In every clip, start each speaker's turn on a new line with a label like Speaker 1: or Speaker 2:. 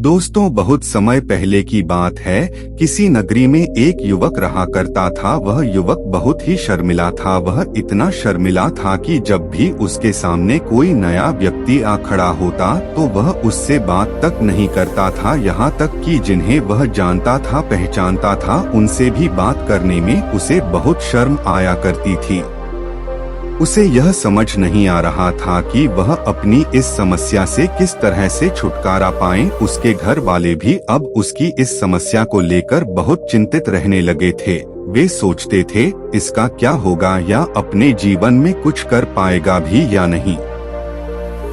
Speaker 1: दोस्तों, बहुत समय पहले की बात है। किसी नगरी में एक युवक रहा करता था। वह युवक बहुत ही शर्मिला था। वह इतना शर्मिला था कि जब भी उसके सामने कोई नया व्यक्ति आ खड़ा होता तो वह उससे बात तक नहीं करता था। यहाँ तक कि जिन्हें वह जानता था, पहचानता था, उनसे भी बात करने में उसे बहुत शर्म आया करती थी। उसे यह समझ नहीं आ रहा था कि वह अपनी इस समस्या से किस तरह से छुटकारा पाए। उसके घर वाले भी अब उसकी इस समस्या को लेकर बहुत चिंतित रहने लगे थे। वे सोचते थे इसका क्या होगा, या अपने जीवन में कुछ कर पाएगा भी या नहीं।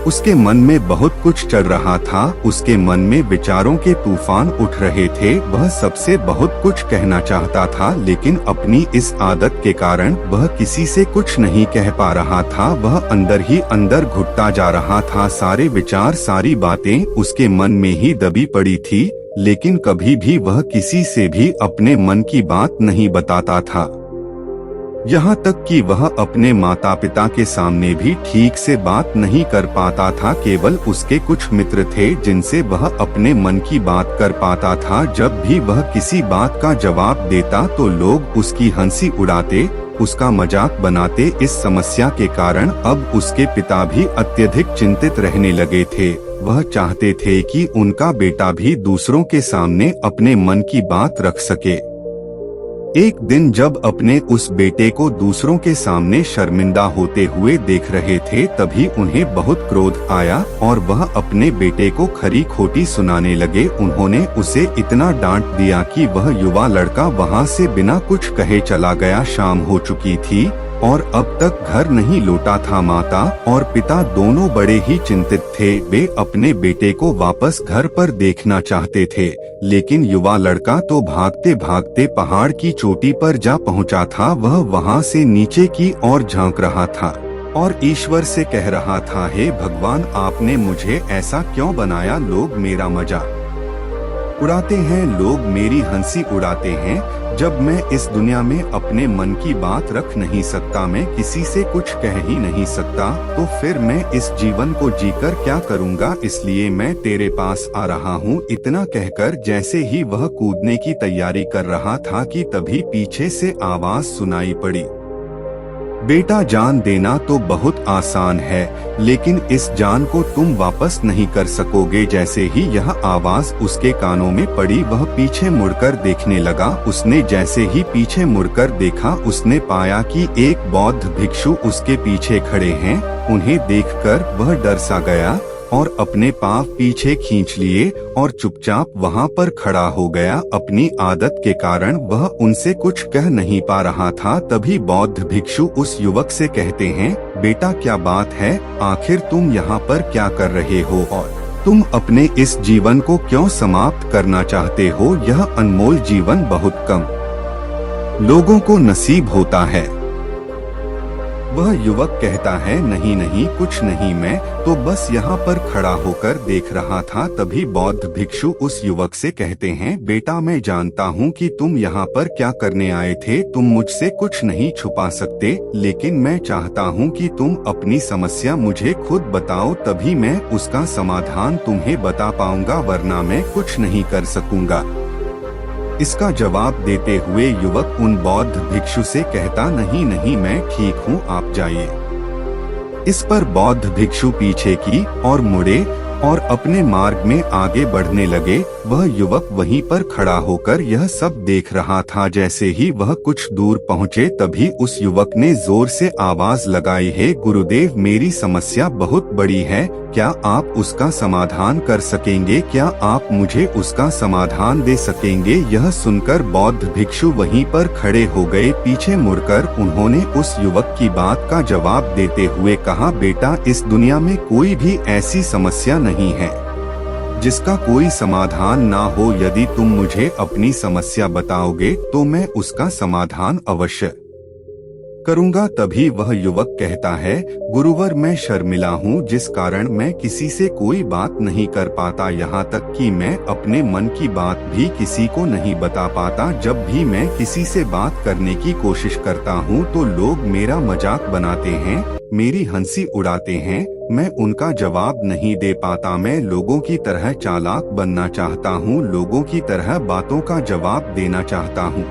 Speaker 1: उसके मन में बहुत कुछ चल रहा था। उसके मन में विचारों के तूफान उठ रहे थे। वह सबसे बहुत कुछ कहना चाहता था, लेकिन अपनी इस आदत के कारण वह किसी से कुछ नहीं कह पा रहा था। वह अंदर ही अंदर घुटता जा रहा था। सारे विचार, सारी बातें उसके मन में ही दबी पड़ी थी, लेकिन कभी भी वह किसी से भी अपने मन की बात नहीं बताता था। यहाँ तक कि वह अपने माता पिता के सामने भी ठीक से बात नहीं कर पाता था। केवल उसके कुछ मित्र थे जिनसे वह अपने मन की बात कर पाता था। जब भी वह किसी बात का जवाब देता तो लोग उसकी हंसी उड़ाते, उसका मजाक बनाते। इस समस्या के कारण अब उसके पिता भी अत्यधिक चिंतित रहने लगे थे। वह चाहते थे कि उनका बेटा भी दूसरों के सामने अपने मन की बात रख सके। एक दिन जब अपने उस बेटे को दूसरों के सामने शर्मिंदा होते हुए देख रहे थे, तभी उन्हें बहुत क्रोध आया और वह अपने बेटे को खरी खोटी सुनाने लगे। उन्होंने उसे इतना डांट दिया कि वह युवा लड़का वहां से बिना कुछ कहे चला गया। शाम हो चुकी थी और अब तक घर नहीं लौटा था। माता और पिता दोनों बड़े ही चिंतित थे। वे अपने बेटे को वापस घर पर देखना चाहते थे, लेकिन युवा लड़का तो भागते भागते पहाड़ की चोटी पर जा पहुंचा था। वह वहां से नीचे की ओर झांक रहा था और ईश्वर से कह रहा था, हे भगवान, आपने मुझे ऐसा क्यों बनाया? लोग मेरा मजाक उड़ाते हैं, लोग मेरी हंसी उड़ाते हैं। जब मैं इस दुनिया में अपने मन की बात रख नहीं सकता, मैं किसी से कुछ कह ही नहीं सकता, तो फिर मैं इस जीवन को जीकर क्या करूँगा? इसलिए मैं तेरे पास आ रहा हूँ। इतना कहकर जैसे ही वह कूदने की तैयारी कर रहा था कि तभी पीछे से आवाज सुनाई पड़ी, बेटा, जान देना तो बहुत आसान है, लेकिन इस जान को तुम वापस नहीं कर सकोगे। जैसे ही यह आवाज उसके कानों में पड़ी, वह पीछे मुड़कर देखने लगा। उसने जैसे ही पीछे मुड़कर देखा, उसने पाया कि एक बौद्ध भिक्षु उसके पीछे खड़े हैं। उन्हें देखकर वह डर सा गया और अपने पांव पीछे खींच लिए और चुपचाप वहां पर खड़ा हो गया। अपनी आदत के कारण वह उनसे कुछ कह नहीं पा रहा था। तभी बौद्ध भिक्षु उस युवक से कहते हैं, बेटा, क्या बात है? आखिर तुम यहाँ पर क्या कर रहे हो और तुम अपने इस जीवन को क्यों समाप्त करना चाहते हो? यह अनमोल जीवन बहुत कम लोगों को नसीब होता है। वह युवक कहता है, नहीं नहीं, कुछ नहीं, मैं तो बस यहाँ पर खड़ा होकर देख रहा था। तभी बौद्ध भिक्षु उस युवक से कहते हैं, बेटा, मैं जानता हूँ कि तुम यहाँ पर क्या करने आए थे। तुम मुझसे कुछ नहीं छुपा सकते, लेकिन मैं चाहता हूँ कि तुम अपनी समस्या मुझे खुद बताओ, तभी मैं उसका समाधान तुम्हें बता पाऊंगा, वरना मैं कुछ नहीं कर सकूंगा। इसका जवाब देते हुए युवक उन बौद्ध भिक्षु से कहता, नहीं नहीं, मैं ठीक हूँ, आप जाइए। इस पर बौद्ध भिक्षु पीछे की और मुड़े और अपने मार्ग में आगे बढ़ने लगे। वह युवक वहीं पर खड़ा होकर यह सब देख रहा था। जैसे ही वह कुछ दूर पहुँचे, तभी उस युवक ने जोर से आवाज लगाई, हे गुरुदेव, मेरी समस्या बहुत बड़ी है, क्या आप उसका समाधान कर सकेंगे? क्या आप मुझे उसका समाधान दे सकेंगे? यह सुनकर बौद्ध भिक्षु वहीं पर खड़े हो गए। पीछे मुड़कर उन्होंने उस युवक की बात का जवाब देते हुए कहा, बेटा, इस दुनिया में कोई भी ऐसी समस्या नहीं है जिसका कोई समाधान ना हो। यदि तुम मुझे अपनी समस्या बताओगे तो मैं उसका समाधान अवश्य करूँगा। तभी वह युवक कहता है, गुरुवर मैं शर्मिला हूँ, जिस कारण मैं किसी से कोई बात नहीं कर पाता, यहाँ तक कि मैं अपने मन की बात भी किसी को नहीं बता पाता। जब भी मैं किसी से बात करने की कोशिश करता हूँ तो लोग मेरा मजाक बनाते हैं, मेरी हंसी उड़ाते हैं, मैं उनका जवाब नहीं दे पाता। मैं लोगों की तरह चालाक बनना चाहता हूँ, लोगों की तरह बातों का जवाब देना चाहता हूँ।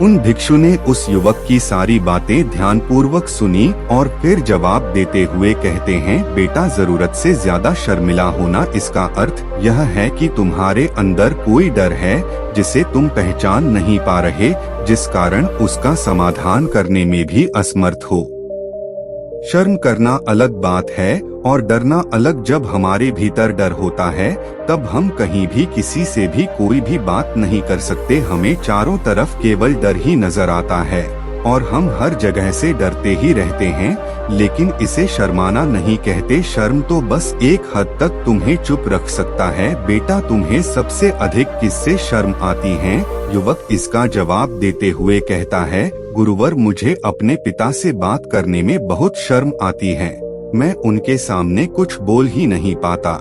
Speaker 1: उन भिक्षु ने उस युवक की सारी बातें ध्यानपूर्वक सुनी और फिर जवाब देते हुए कहते हैं, बेटा जरूरत से ज्यादा शर्मिला होना, इसका अर्थ यह है कि तुम्हारे अंदर कोई डर है जिसे तुम पहचान नहीं पा रहे, जिस कारण उसका समाधान करने में भी असमर्थ हो। शर्म करना अलग बात है और डरना अलग। जब हमारे भीतर डर होता है तब हम कहीं भी किसी से भी कोई भी बात नहीं कर सकते। हमें चारों तरफ केवल डर ही नजर आता है और हम हर जगह से डरते ही रहते हैं, लेकिन इसे शर्माना नहीं कहते। शर्म तो बस एक हद तक तुम्हें चुप रख सकता है। बेटा तुम्हें सबसे अधिक किससे शर्म आती है? युवक इसका जवाब देते हुए कहता है, गुरुवर मुझे अपने पिता से बात करने में बहुत शर्म आती है, मैं उनके सामने कुछ बोल ही नहीं पाता।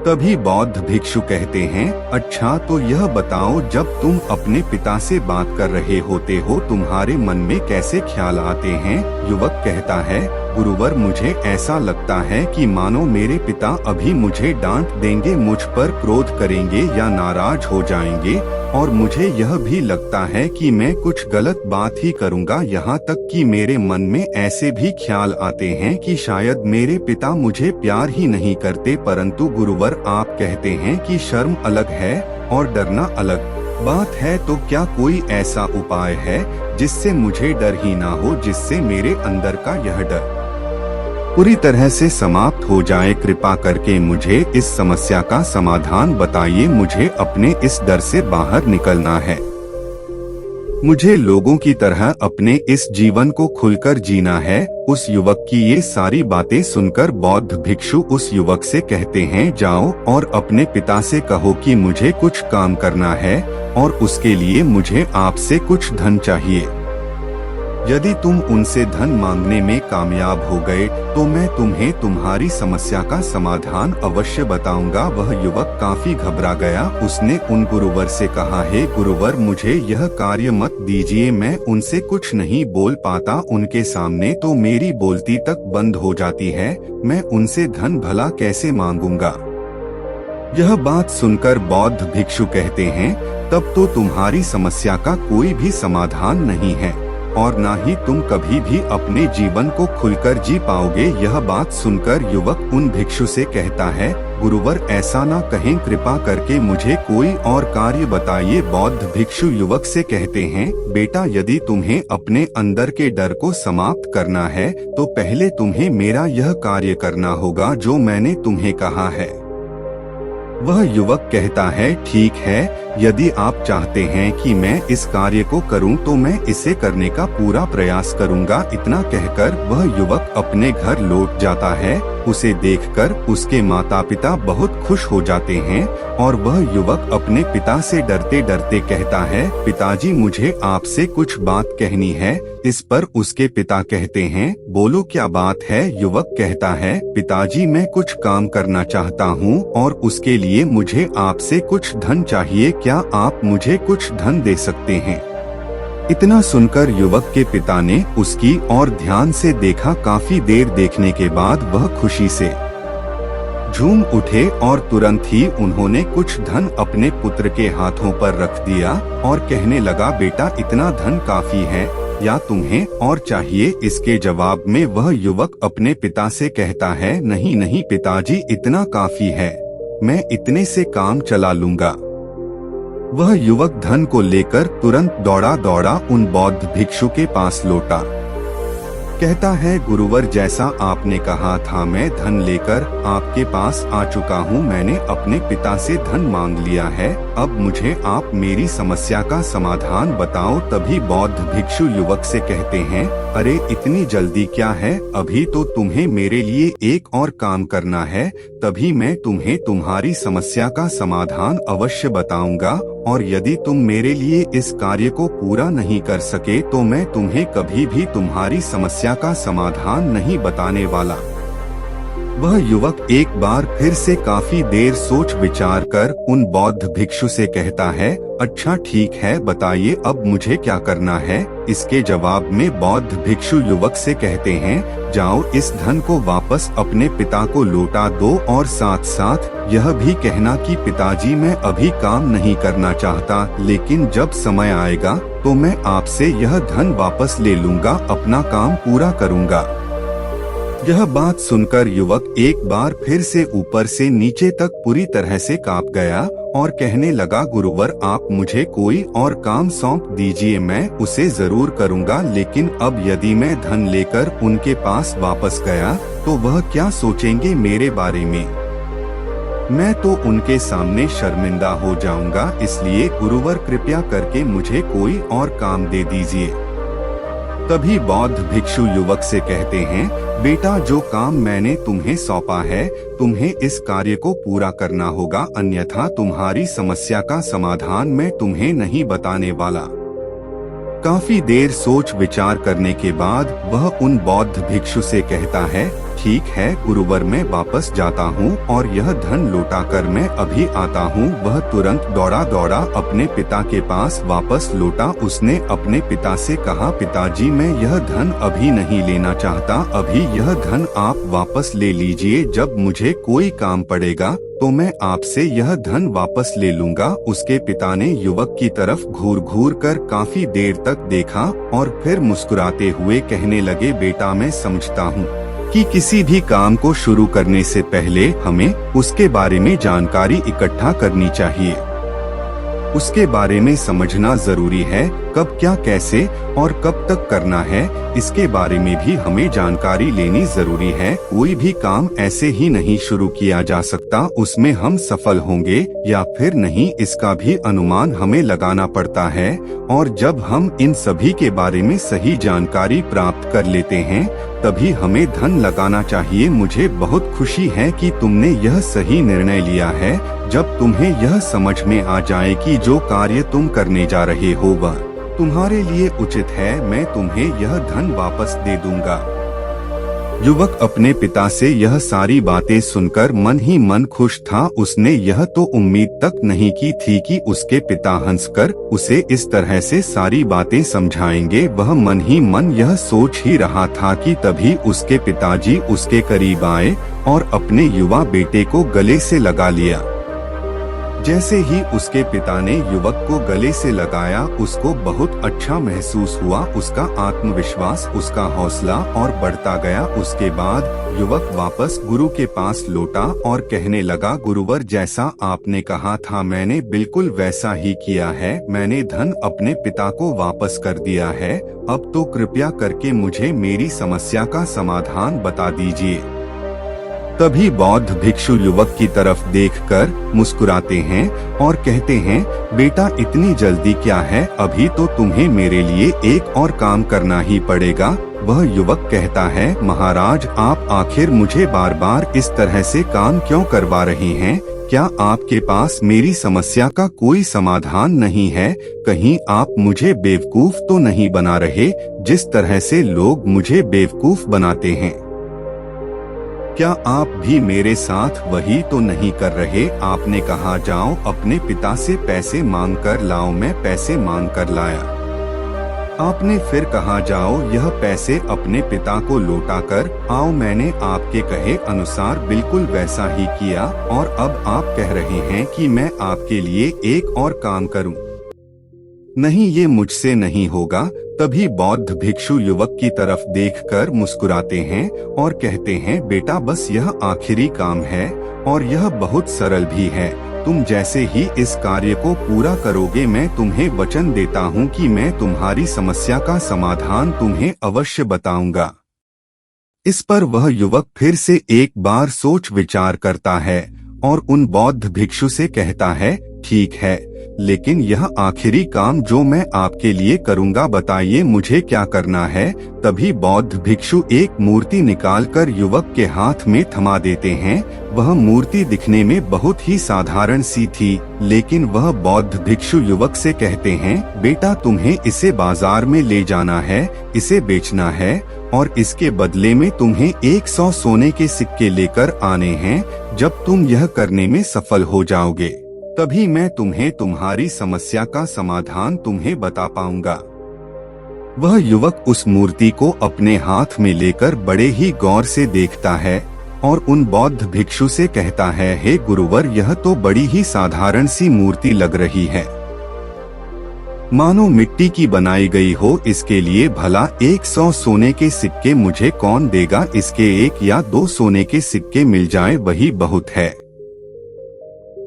Speaker 1: तभी बौद्ध भिक्षु कहते हैं, अच्छा तो यह बताओ, जब तुम अपने पिता से बात कर रहे होते हो तुम्हारे मन में कैसे ख्याल आते हैं? युवक कहता है, गुरुवर मुझे ऐसा लगता है कि मानो मेरे पिता अभी मुझे डांट देंगे, मुझ पर क्रोध करेंगे या नाराज हो जाएंगे, और मुझे यह भी लगता है कि मैं कुछ गलत बात ही करूंगा। यहाँ तक कि मेरे मन में ऐसे भी ख्याल आते हैं कि शायद मेरे पिता मुझे प्यार ही नहीं करते। परंतु गुरुवर आप कहते हैं कि शर्म अलग है और डरना अलग बात है, तो क्या कोई ऐसा उपाय है जिससे मुझे डर ही ना हो, जिससे मेरे अंदर का यह डर पूरी तरह से समाप्त हो जाए? कृपा करके मुझे इस समस्या का समाधान बताइए, मुझे अपने इस डर से बाहर निकलना है। मुझे लोगों की तरह अपने इस जीवन को खुलकर जीना है। उस युवक की ये सारी बातें सुनकर बौद्ध भिक्षु उस युवक से कहते हैं, जाओ और अपने पिता से कहो कि मुझे कुछ काम करना है और उसके लिए मुझे आपसे कुछ धन चाहिए। यदि तुम उनसे धन मांगने में कामयाब हो गए तो मैं तुम्हें तुम्हारी समस्या का समाधान अवश्य बताऊंगा। वह युवक काफी घबरा गया। उसने उन गुरुवर से कहा, हे गुरुवर मुझे यह कार्य मत दीजिए, मैं उनसे कुछ नहीं बोल पाता, उनके सामने तो मेरी बोलती तक बंद हो जाती है, मैं उनसे धन भला कैसे मांगूंगा? यह बात सुनकर बौद्ध भिक्षु कहते हैं, तब तो तुम्हारी समस्या का कोई भी समाधान नहीं है और ना ही तुम कभी भी अपने जीवन को खुलकर जी पाओगे। यह बात सुनकर युवक उन भिक्षु से कहता है, गुरुवर ऐसा ना कहें, कृपा करके मुझे कोई और कार्य बताइए। बौद्ध भिक्षु युवक से कहते हैं, बेटा यदि तुम्हें अपने अंदर के डर को समाप्त करना है तो पहले तुम्हें मेरा यह कार्य करना होगा जो मैंने तुम्हें कहा है। वह युवक कहता है, ठीक है, यदि आप चाहते हैं कि मैं इस कार्य को करूं तो मैं इसे करने का पूरा प्रयास करूंगा। इतना कहकर वह युवक अपने घर लौट जाता है। उसे देखकर उसके माता पिता बहुत खुश हो जाते हैं और वह युवक अपने पिता से डरते डरते कहता है, पिताजी मुझे आपसे कुछ बात कहनी है। इस पर उसके पिता कहते हैं, बोलो क्या बात है? युवक कहता है, पिताजी मैं कुछ काम करना चाहता हूँ और उसके लिए मुझे आपसे कुछ धन चाहिए, क्या आप मुझे कुछ धन दे सकते हैं? इतना सुनकर युवक के पिता ने उसकी ओर ध्यान से देखा। काफी देर देखने के बाद वह खुशी से झूम उठे और तुरंत ही उन्होंने कुछ धन अपने पुत्र के हाथों पर रख दिया और कहने लगा, बेटा इतना धन काफी है या तुम्हें और चाहिए? इसके जवाब में वह युवक अपने पिता से कहता है, नहीं नहीं पिताजी इतना काफी है, मैं इतने से काम चला लूंगा। वह युवक धन को लेकर तुरंत दौड़ा दौड़ा उन बौद्ध भिक्षु के पास लौटा। कहता है, गुरुवर जैसा आपने कहा था मैं धन लेकर आपके पास आ चुका हूँ, मैंने अपने पिता से धन मांग लिया है, अब मुझे आप मेरी समस्या का समाधान बताओ। तभी बौद्ध भिक्षु युवक से कहते हैं, अरे इतनी जल्दी क्या है, अभी तो तुम्हें मेरे लिए एक और काम करना है, तभी मैं तुम्हें तुम्हारी समस्या का समाधान अवश्य बताऊंगा। और यदि तुम मेरे लिए इस कार्य को पूरा नहीं कर सके तो मैं तुम्हें कभी भी तुम्हारी समस्या का समाधान नहीं बताने वाला। वह युवक एक बार फिर से काफी देर सोच विचार कर उन बौद्ध भिक्षु से कहता है, अच्छा ठीक है, बताइए अब मुझे क्या करना है। इसके जवाब में बौद्ध भिक्षु युवक से कहते हैं, जाओ इस धन को वापस अपने पिता को लौटा दो और साथ साथ यह भी कहना कि पिताजी मैं अभी काम नहीं करना चाहता, लेकिन जब समय आएगा तो मैं आपसे यह धन वापस ले लूंगा, अपना काम पूरा करूंगा। यह बात सुनकर युवक एक बार फिर से ऊपर से नीचे तक पूरी तरह से कांप गया और कहने लगा, गुरुवर आप मुझे कोई और काम सौंप दीजिए, मैं उसे जरूर करूंगा, लेकिन अब यदि मैं धन लेकर उनके पास वापस गया तो वह क्या सोचेंगे मेरे बारे में। मैं तो उनके सामने शर्मिंदा हो जाऊंगा, इसलिए गुरुवर कृपया करके मुझे कोई और काम दे दीजिए। तभी बौद्ध भिक्षु युवक से कहते हैं, बेटा जो काम मैंने तुम्हें सौंपा है तुम्हें इस कार्य को पूरा करना होगा, अन्यथा तुम्हारी समस्या का समाधान मैं तुम्हें नहीं बताने वाला। काफी देर सोच विचार करने के बाद वह उन बौद्ध भिक्षु से कहता है, ठीक है गुरुवर मैं वापस जाता हूँ और यह धन लौटाकर मैं अभी आता हूँ। वह तुरंत दौड़ा दौड़ा अपने पिता के पास वापस लौटा। उसने अपने पिता से कहा, पिताजी मैं यह धन अभी नहीं लेना चाहता, अभी यह धन आप वापस ले लीजिए, जब मुझे कोई काम पड़ेगा तो मैं आपसे यह धन वापस ले लूंगा। उसके पिता ने युवक की तरफ घूर घूर कर काफी देर तक देखा और फिर मुस्कुराते हुए कहने लगे, बेटा मैं समझता हूँ कि किसी भी काम को शुरू करने से पहले हमें उसके बारे में जानकारी इकट्ठा करनी चाहिए। उसके बारे में समझना जरूरी है, कब क्या कैसे और कब तक करना है, इसके बारे में भी हमें जानकारी लेनी जरूरी है। कोई भी काम ऐसे ही नहीं शुरू किया जा सकता, उसमें हम सफल होंगे या फिर नहीं इसका भी अनुमान हमें लगाना पड़ता है। और जब हम इन सभी के बारे में सही जानकारी प्राप्त कर लेते हैं तभी हमें धन लगाना चाहिए। मुझे बहुत खुशी है कि तुमने यह सही निर्णय लिया है। जब तुम्हें यह समझ में आ जाए कि जो कार्य तुम करने जा रहे हो वह तुम्हारे लिए उचित है, मैं तुम्हें यह धन वापस दे दूंगा। युवक अपने पिता से यह सारी बातें सुनकर मन ही मन खुश था। उसने यह तो उम्मीद तक नहीं की थी कि उसके पिता हंसकर उसे इस तरह से सारी बातें समझाएंगे। वह मन ही मन यह सोच ही रहा था कि तभी उसके पिताजी उसके करीब आए और अपने युवा बेटे को गले से लगा लिया। जैसे ही उसके पिता ने युवक को गले से लगाया उसको बहुत अच्छा महसूस हुआ। उसका आत्मविश्वास, उसका हौसला और बढ़ता गया। उसके बाद युवक वापस गुरु के पास लौटा और कहने लगा, गुरुवर जैसा आपने कहा था मैंने बिल्कुल वैसा ही किया है। मैंने धन अपने पिता को वापस कर दिया है। अब तो कृपया करके मुझे मेरी समस्या का समाधान बता दीजिए। तभी बौद्ध भिक्षु युवक की तरफ देखकर मुस्कुराते हैं और कहते हैं, बेटा इतनी जल्दी क्या है, अभी तो तुम्हें मेरे लिए एक और काम करना ही पड़ेगा। वह युवक कहता है, महाराज आप आखिर मुझे बार बार इस तरह से काम क्यों करवा रहे हैं? क्या आपके पास मेरी समस्या का कोई समाधान नहीं है? कहीं आप मुझे बेवकूफ तो नहीं बना रहे, जिस तरह से लोग मुझे बेवकूफ बनाते हैं? क्या आप भी मेरे साथ वही तो नहीं कर रहे? आपने कहा जाओ अपने पिता से पैसे मांग कर लाओ, मैं पैसे मांग कर लाया। आपने फिर कहा जाओ यह पैसे अपने पिता को लौटा कर आओ, मैंने आपके कहे अनुसार बिल्कुल वैसा ही किया और अब आप कह रहे हैं कि मैं आपके लिए एक और काम करूं। नहीं, ये मुझसे नहीं होगा। तभी बौद्ध भिक्षु युवक की तरफ देखकर मुस्कुराते हैं और कहते हैं, बेटा बस यह आखिरी काम है और यह बहुत सरल भी है। तुम जैसे ही इस कार्य को पूरा करोगे मैं तुम्हें वचन देता हूँ कि मैं तुम्हारी समस्या का समाधान तुम्हें अवश्य बताऊंगा। इस पर वह युवक फिर से एक बार सोच विचार करता है और उन बौद्ध भिक्षु से कहता है, ठीक है, लेकिन यह आखिरी काम जो मैं आपके लिए करूँगा, बताइए मुझे क्या करना है। तभी बौद्ध भिक्षु एक मूर्ति निकालकर युवक के हाथ में थमा देते हैं। वह मूर्ति दिखने में बहुत ही साधारण सी थी, लेकिन वह बौद्ध भिक्षु युवक से कहते हैं, बेटा तुम्हें इसे बाजार में ले जाना है, इसे बेचना है और इसके बदले में तुम्हें 100 सोने के सिक्के लेकर आने हैं। जब तुम यह करने में सफल हो जाओगे, तभी मैं तुम्हें तुम्हारी समस्या का समाधान तुम्हें बता पाऊंगा। वह युवक उस मूर्ति को अपने हाथ में लेकर बड़े ही गौर से देखता है और उन बौद्ध भिक्षु से कहता है, हे गुरुवर, यह तो बड़ी ही साधारण सी मूर्ति लग रही है, मानो मिट्टी की बनाई गई हो। इसके लिए भला 100 सोने के सिक्के मुझे कौन देगा? इसके 1 या 2 सोने के सिक्के मिल जाएं, वही बहुत है।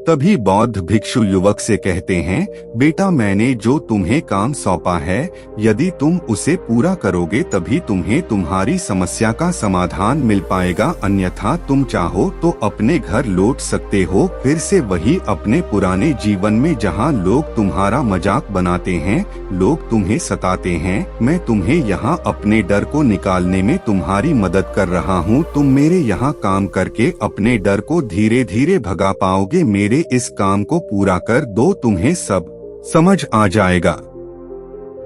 Speaker 1: तभी बौद्ध भिक्षु युवक से कहते हैं, बेटा मैंने जो तुम्हें काम सौंपा है, यदि तुम उसे पूरा करोगे तभी तुम्हें तुम्हारी समस्या का समाधान मिल पाएगा, अन्यथा तुम चाहो तो अपने घर लौट सकते हो, फिर से वही अपने पुराने जीवन में जहां लोग तुम्हारा मजाक बनाते हैं, लोग तुम्हें सताते हैं। मैं तुम्हें यहाँ अपने डर को निकालने में तुम्हारी मदद कर रहा हूँ। तुम मेरे यहाँ काम करके अपने डर को धीरे धीरे भगा पाओगे। मेरे इस काम को पूरा कर दो, तुम्हें सब समझ आ जाएगा।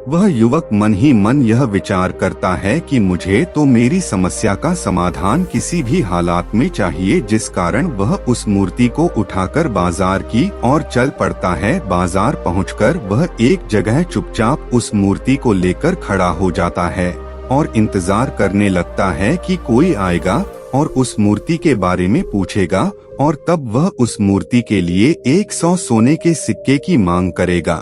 Speaker 1: वह युवक मन ही मन यह विचार करता है कि मुझे तो मेरी समस्या का समाधान किसी भी हालात में चाहिए, जिस कारण वह उस मूर्ति को उठाकर बाजार की ओर चल पड़ता है। बाजार पहुंचकर वह एक जगह चुपचाप उस मूर्ति को लेकर खड़ा हो जाता है और इंतजार करने लगता है कि कोई आएगा और उस मूर्ति के बारे में पूछेगा और तब वह उस मूर्ति के लिए 100 सोने के सिक्के की मांग करेगा।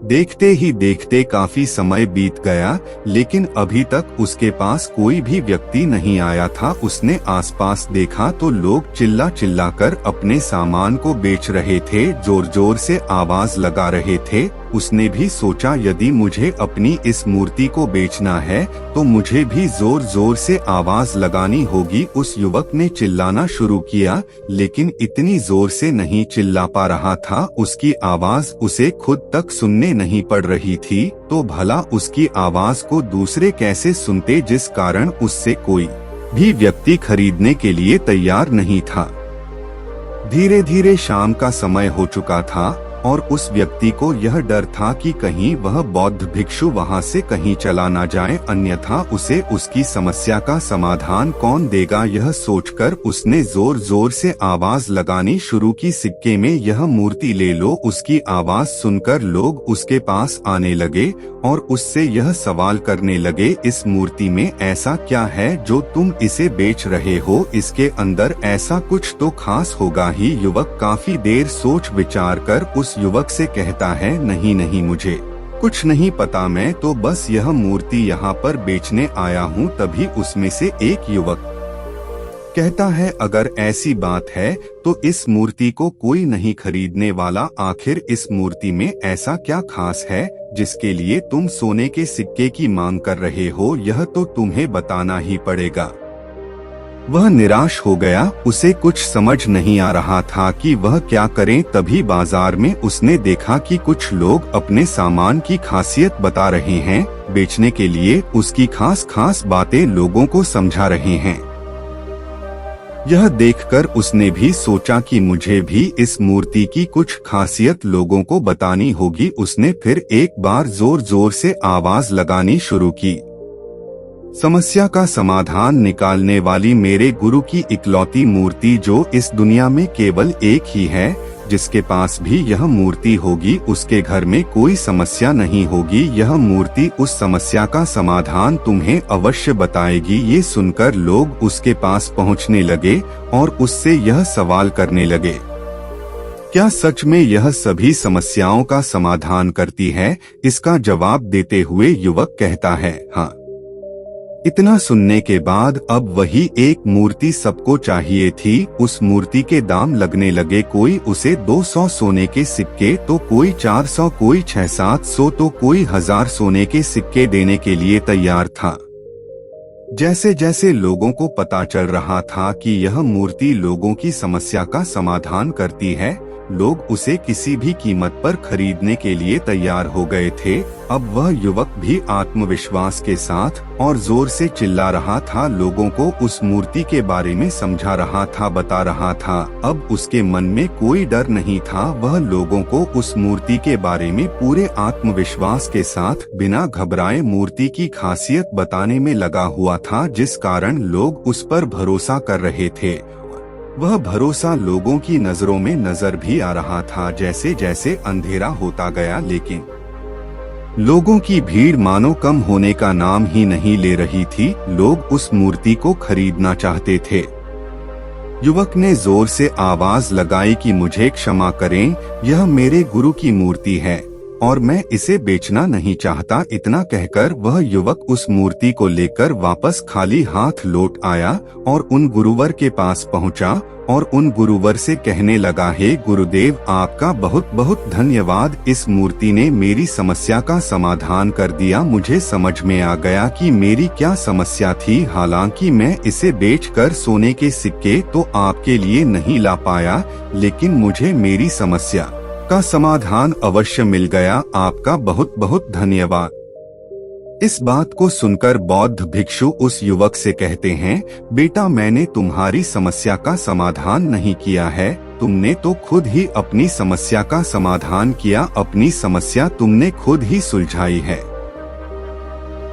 Speaker 1: देखते ही देखते काफी समय बीत गया, लेकिन अभी तक उसके पास कोई भी व्यक्ति नहीं आया था। उसने आसपास देखा तो लोग चिल्ला चिल्ला कर अपने सामान को बेच रहे थे, जोर जोर से आवाज लगा रहे थे। उसने भी सोचा, यदि मुझे अपनी इस मूर्ति को बेचना है तो मुझे भी जोर जोर से आवाज लगानी होगी। उस युवक ने चिल्लाना शुरू किया, लेकिन इतनी जोर से नहीं चिल्ला पा रहा था। उसकी आवाज उसे खुद तक सुनने नहीं पड़ रही थी, तो भला उसकी आवाज को दूसरे कैसे सुनते, जिस कारण उससे कोई भी व्यक्ति खरीदने के लिए तैयार नहीं था। धीरे धीरे शाम का समय हो चुका था और उस व्यक्ति को यह डर था कि कहीं वह बौद्ध भिक्षु वहां से कहीं चला ना जाए, अन्यथा उसे उसकी समस्या का समाधान कौन देगा। यह सोचकर उसने जोर जोर से आवाज लगानी शुरू की, सिक्के में यह मूर्ति ले लो। उसकी आवाज सुनकर लोग उसके पास आने लगे और उससे यह सवाल करने लगे, इस मूर्ति में ऐसा क्या है जो तुम इसे बेच रहे हो? इसके अंदर ऐसा कुछ तो खास होगा ही। युवक काफी देर सोच विचार कर उस युवक से कहता है, नहीं नहीं, मुझे कुछ नहीं पता, मैं तो बस यह मूर्ति यहाँ पर बेचने आया हूँ। तभी उसमें से एक युवक कहता है, अगर ऐसी बात है तो इस मूर्ति को कोई नहीं खरीदने वाला। आखिर इस मूर्ति में ऐसा क्या खास है जिसके लिए तुम सोने के सिक्के की मांग कर रहे हो? यह तो तुम्हें बताना ही पड़ेगा। वह निराश हो गया, उसे कुछ समझ नहीं आ रहा था कि वह क्या करे। तभी बाजार में उसने देखा कि कुछ लोग अपने सामान की खासियत बता रहे हैं, बेचने के लिए उसकी खास खास बातें लोगों को समझा रहे हैं। यह देखकर उसने भी सोचा कि मुझे भी इस मूर्ति की कुछ खासियत लोगों को बतानी होगी। उसने फिर एक बार जोर जोर से आवाज लगानी शुरू की, समस्या का समाधान निकालने वाली मेरे गुरु की इकलौती मूर्ति, जो इस दुनिया में केवल एक ही है, जिसके पास भी यह मूर्ति होगी उसके घर में कोई समस्या नहीं होगी। यह मूर्ति उस समस्या का समाधान तुम्हें अवश्य बताएगी। ये सुनकर लोग उसके पास पहुंचने लगे और उससे यह सवाल करने लगे, क्या सच में यह सभी समस्याओं का समाधान करती है? इसका जवाब देते हुए युवक कहता है, हाँ। इतना सुनने के बाद अब वही एक मूर्ति सबको चाहिए थी। उस मूर्ति के दाम लगने लगे, कोई उसे 200 सोने के सिक्के तो कोई 400, कोई 600-700 तो कोई 1000 सोने के सिक्के देने के लिए तैयार था। जैसे जैसे लोगों को पता चल रहा था कि यह मूर्ति लोगों की समस्या का समाधान करती है, लोग उसे किसी भी कीमत पर खरीदने के लिए तैयार हो गए थे। अब वह युवक भी आत्मविश्वास के साथ और जोर से चिल्ला रहा था, लोगों को उस मूर्ति के बारे में समझा रहा था, बता रहा था। अब उसके मन में कोई डर नहीं था, वह लोगों को उस मूर्ति के बारे में पूरे आत्मविश्वास के साथ बिना घबराए मूर्ति की खासियत बताने में लगा हुआ था, जिस कारण लोग उस पर भरोसा कर रहे थे। वह भरोसा लोगों की नजरों में नजर भी आ रहा था। जैसे जैसे अंधेरा होता गया, लेकिन लोगों की भीड़ मानो कम होने का नाम ही नहीं ले रही थी। लोग उस मूर्ति को खरीदना चाहते थे। युवक ने जोर से आवाज लगाई कि मुझे क्षमा करें, यह मेरे गुरु की मूर्ति है और मैं इसे बेचना नहीं चाहता। इतना कहकर वह युवक उस मूर्ति को लेकर वापस खाली हाथ लौट आया और उन गुरुवर के पास पहुंचा और उन गुरुवर से कहने लगा, हे गुरुदेव, आपका बहुत बहुत धन्यवाद। इस मूर्ति ने मेरी समस्या का समाधान कर दिया। मुझे समझ में आ गया कि मेरी क्या समस्या थी। हालांकि मैं इसे बेचकर सोने के सिक्के तो आपके लिए नहीं ला पाया, लेकिन मुझे मेरी समस्या का समाधान अवश्य मिल गया। आपका बहुत बहुत धन्यवाद। इस बात को सुनकर बौद्ध भिक्षु उस युवक से कहते हैं, बेटा, मैंने तुम्हारी समस्या का समाधान नहीं किया है, तुमने तो खुद ही अपनी समस्या का समाधान किया। अपनी समस्या तुमने खुद ही सुलझाई है।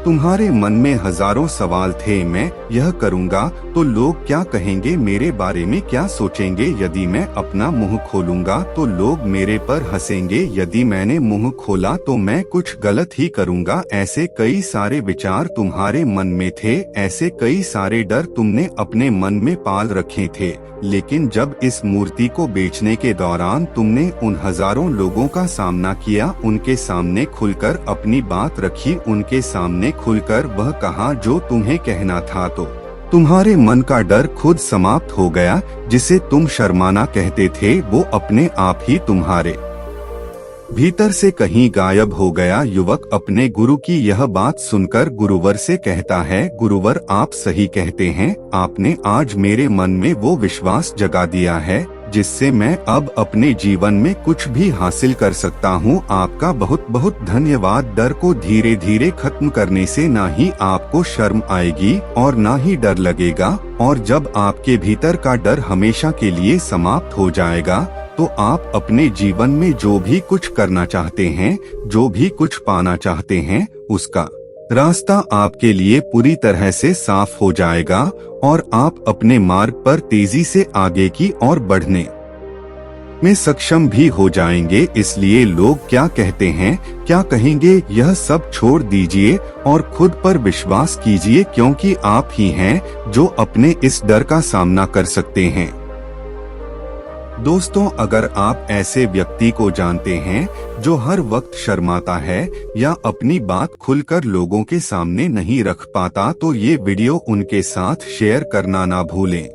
Speaker 1: तुम्हारे मन में हजारों सवाल थे, मैं यह करूँगा तो लोग क्या कहेंगे, मेरे बारे में क्या सोचेंगे, यदि मैं अपना मुंह खोलूंगा तो लोग मेरे पर हंसेंगे, यदि मैंने मुंह खोला तो मैं कुछ गलत ही करूंगा। ऐसे कई सारे विचार तुम्हारे मन में थे, ऐसे कई सारे डर तुमने अपने मन में पाल रखे थे। लेकिन जब इस मूर्ति को बेचने के दौरान तुमने उन हजारों लोगों का सामना किया, उनके सामने खुलकर अपनी बात रखी, उनके सामने खुलकर वह कहा जो तुम्हें कहना था, तो तुम्हारे मन का डर खुद समाप्त हो गया। जिसे तुम शर्माना कहते थे, वो अपने आप ही तुम्हारे भीतर से कहीं गायब हो गया। युवक अपने गुरु की यह बात सुनकर गुरुवर से कहता है, गुरुवर, आप सही कहते हैं, आपने आज मेरे मन में वो विश्वास जगा दिया है जिससे मैं अब अपने जीवन में कुछ भी हासिल कर सकता हूँ। आपका बहुत बहुत धन्यवाद। डर को धीरे धीरे खत्म करने से ना ही आपको शर्म आएगी और ना ही डर लगेगा, और जब आपके भीतर का डर हमेशा के लिए समाप्त हो जाएगा तो आप अपने जीवन में जो भी कुछ करना चाहते हैं, जो भी कुछ पाना चाहते हैं, उसका रास्ता आपके लिए पूरी तरह से साफ हो जाएगा और आप अपने मार्ग पर तेजी से आगे की ओर बढ़ने में सक्षम भी हो जाएंगे। इसलिए लोग क्या कहते हैं, क्या कहेंगे, यह सब छोड़ दीजिए और खुद पर विश्वास कीजिए, क्योंकि आप ही हैं जो अपने इस डर का सामना कर सकते हैं। दोस्तों, अगर आप ऐसे व्यक्ति को जानते हैं जो हर वक्त शर्माता है या अपनी बात खुलकर लोगों के सामने नहीं रख पाता, तो ये वीडियो उनके साथ शेयर करना ना भूलें।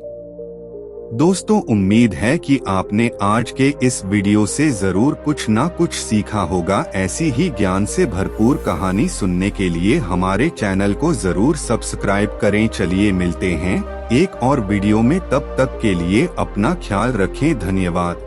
Speaker 1: दोस्तों, उम्मीद है कि आपने आज के इस वीडियो से जरूर कुछ ना कुछ सीखा होगा। ऐसी ही ज्ञान से भरपूर कहानी सुनने के लिए हमारे चैनल को जरूर सब्सक्राइब करें। चलिए मिलते हैं एक और वीडियो में, तब तक के लिए अपना ख्याल रखें। धन्यवाद।